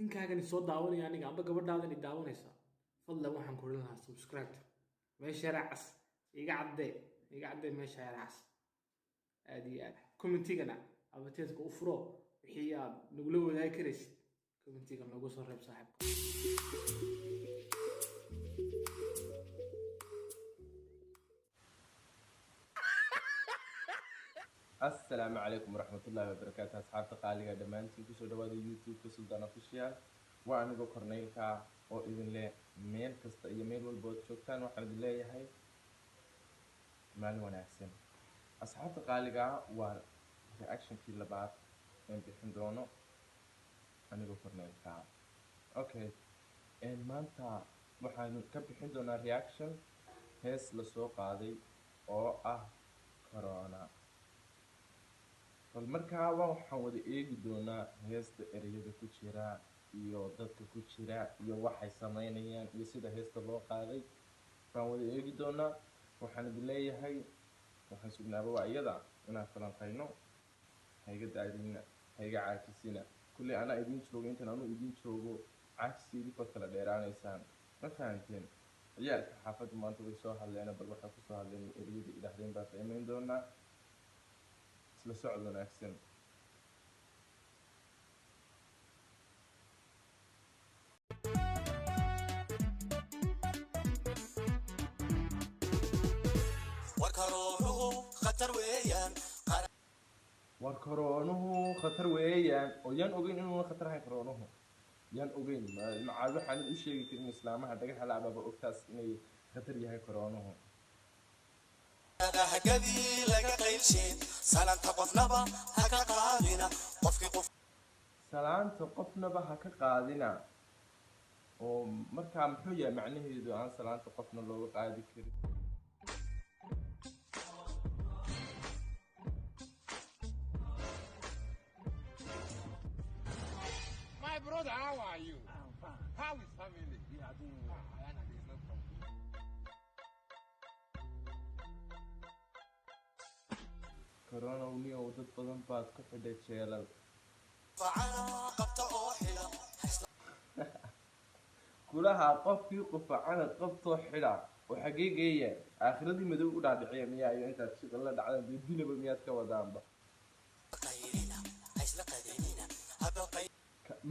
ninkaagani soo daawanaya aniga amba gabadhaadani daawanaysa fadlan waxaan ku oran lahaa subscribe meesha racas iga caddee meesha racas aad iyo aad commentigana abateedka u furo wixii aad nagula wadaagi karaysid commentiga noogu soo reeb saaxiibka السلام عليكم ورحمة الله وبركاته أصحاب تقاليد دمانتي كسر دواد يوتيوب كسلطان أوفيشال وأنا جو كورنيكا أو إذن لي ميل كست يميل والبوت شوكتان وحنا دللي هاي مال ونحسن أصحاب تقاليد ورياكشن في اللبات إن بيحندونه أنا جو كورنيكا أوكي إن ما أنت وحنا كم بيحندونا رياكشن هس لسوق هذه أو كورونا markaa waxaan wada eegi doonaa heesta ereyada ku jira iyo dadka ku jira iyo waxay sameynayaan iyo sida heesta loo qaaday baan wada eegi doonaa waxaan idin leeyahay waxaan sugnaaba waa iyada inaan falanqayno hayga daadina hayga caajisina kulli ana idin joogo intaan aanu idin joogo caajisii ku kala dheeraanaysaan ma fahanteen ciyaalka xaafadda maanta way soo hadleen bal waxa ku soo hadleen ereyada ilaahdeen baa qiimeyn doonaa isla socod wanaagsan warkaroonuhu khatar weeyaan oo yaan ogeyn inuu khatar yahay karoonuhu yaan ogeyn macaal waxaan u sheegi karin islaamaha dhagaxa laababa ogtaas inay khatar yahay karoonuhu salaanta qofnaba ha ka qaadina oo markaa muxuu yahay macnaheedu aan salaanta qofna looga qaadi karin My brother, how are you? How is family? We are doing well. corona uniyo dad badan baad ku xidhay jeelal kulaha qofkii qufacana qabtoo xidha oo xageegeeya aakhiradii madow u dhaadhiciya miyaa iyo intaad shaqo la dhacdaan dilaba miyaad ka wadaanba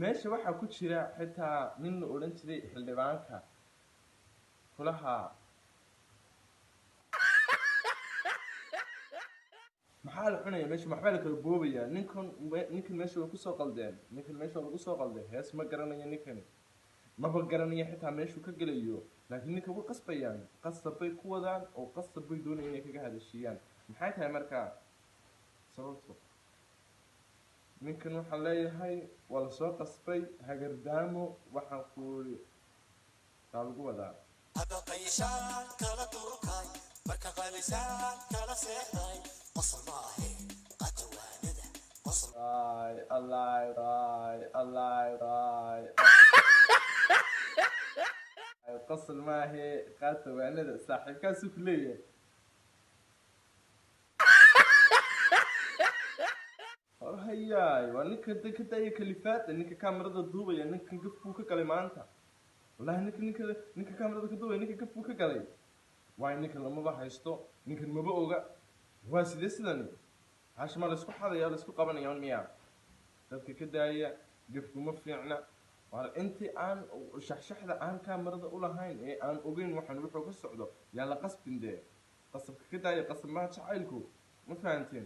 meesha waxaa ku jira xitaa nin la odhan jiray xildhibaanka kulaha maxaa la cunaya meesha maxbaa la kala boobaya ninkan meesha way kusoo qaldeen ninkan meesha lagu soo qalday hees ma garanayo ninkan maba garanayo xitaa meeshuu ka gelayo laakiin ninka way qasbayaan qasab bay ku wadaan oo qasab bay doonayaan inay kaga hadashiyaan maxay tahay markaa sababto ninkan waxaan leeyahay waa lasoo qasbay hagardaamo waxaan ku uri taa lagu wadaa قصل ما هي قاتل وانا صاحب كاسو كليه هياي وانك كنت اي كلفات انك كاميرا دوبيا انك قفوك كلمانتا والله انك كاميرا كدوبيا انك قفوك كلي واي انك لما بحيستو انك ما بوغا waa sidani عشان ما لسكو حدا يا لسكو قبنا يوم مياه dadka ka daaya gafkuma fiicna war intii aan shaxshaxda aan kaamirada u lahayn ee aan ogeyn waxaan wuxuu ka socdo yaa la qasbinde qasabka ka daaya qasamaha jacaylku ma fahanteen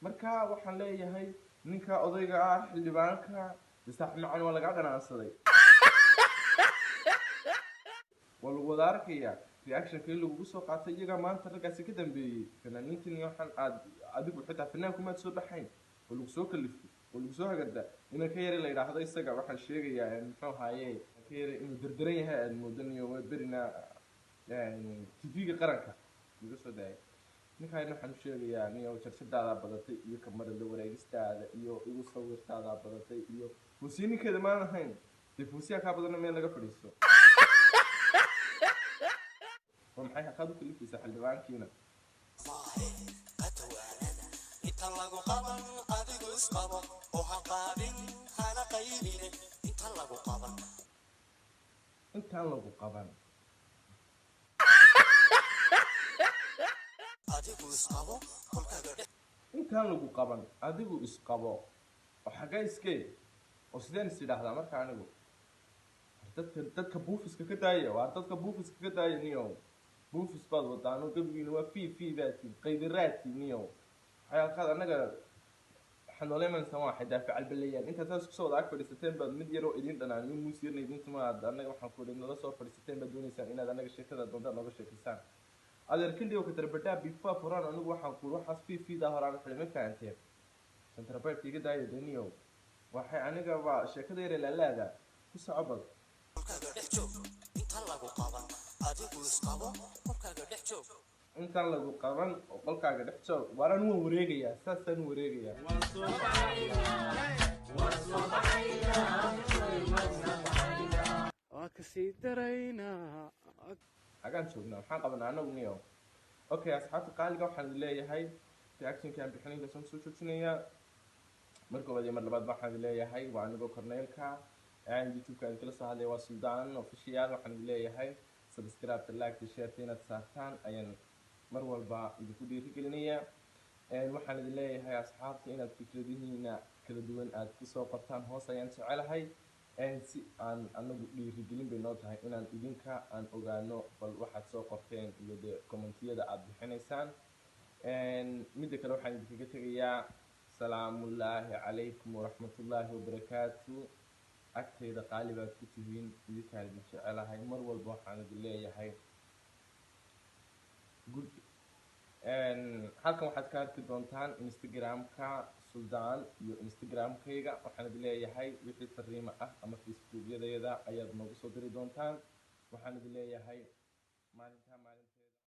marka waxaan leeyahay ninka odayga ah xildhibaanka bisax macaan waa laga ganacsaday wal wadaarkiya reaction kale lagu soo qaatay iyaga maanta ragaasi ka dambeeyay fanaaniintii waxaan adigu xitaa fanaanku ma soo dhaxayn oo lagu soo kalifay oo lagu soo hagarda inay ka yari la yiraahdo isaga waxaan sheegayaa muxuu haayay ka yari inuu dardaran yahay aad moodanayo way berina TV-ga qaranka lagu soo daayay ninkaan waxaan sheegayaa niyo jarjadaada badatay iyo kamarada wareegistaada iyo igu sawirtaada badatay iyo fuusiinkeeda ma ahayn fuusiya ka badan meel laga fadhiisto ومحي حقادو كليفيسا حلبانكينا lagu qaban adigu isqabo oo ha qaadin hana qaybine inta lagu intaan lagu qaban intaan lagu qaban adigu isqabo oo xagga iskee oo sideen is idhaahdaa marka anigu dadka buufiska ka daaya waa dadka buufiska ka daaya niyow buufis baad wadaano gabigiina waa baati qaydiraati niyow waxyaaqaad annaga xanooleymansan waa xidaafi calbalayaan intaad saas kusoo wada ag fadhiisateen baad mid yaroo idin dhanaan min muusirna idin timaad annaga waxaan ku idhi nala soo fadhiisateen baad doonaysaan inaad annaga sheekada doontaan nooga sheekaysaan adeerkindhigo ka darbadhaa bifaaf horaan anigu waxaan ku waxaas fiidaa horaan xidhi ma fahanteen santrabeedka iga daaya daniyow waxay aniga waa sheekada yare laalaada ku socobad intaan lagu qaban oo qolkaaga dhex joog waaraan waan wareegayaa saasaan u wareegayaa waa kasii daraynaa xagaan joognaa maxaan qabanaa anagu niyo okay asxaabta qaaliga waxaan leeyahay reactionkaan bixinaykaasaan soo joojinayaa mar koowaad iyo mar labaad waxaan leeyahay waa anigoo corneelka youtube-ka idinkala soo hadlaya waa suldaan official waxaan leeyahay subscribe like share inaad saartaan ayaan mar walba idinku dhiirigelinayaa waxaan idin leeyahay asxaabta inaad fikradihiina kala duwan aad kusoo qortaan hoos ayaan jecelahay si aan anagu dhiirigelin bay noo tahay inaan idinka aan ogaano bal waxaad soo qorteen iyo dee commentiyada aad bixinaysaan midda kale waxaan idinkaga tegayaa salaamullaahi calaykum waraxmatullaahi wabarakaatu agtayda qaali baad ku tihiin idinkaan idin jecelahay mar walba waxaan idin leeyahay good halkan waxaad ka arki doontaan instagram-ka suldaan iyo instagram-kayga waxaan idin leeyahay wixii fariimo ah ama facebookyadayada ayaad noogu soo diri doontaan waxaan idin leeyahay maalinta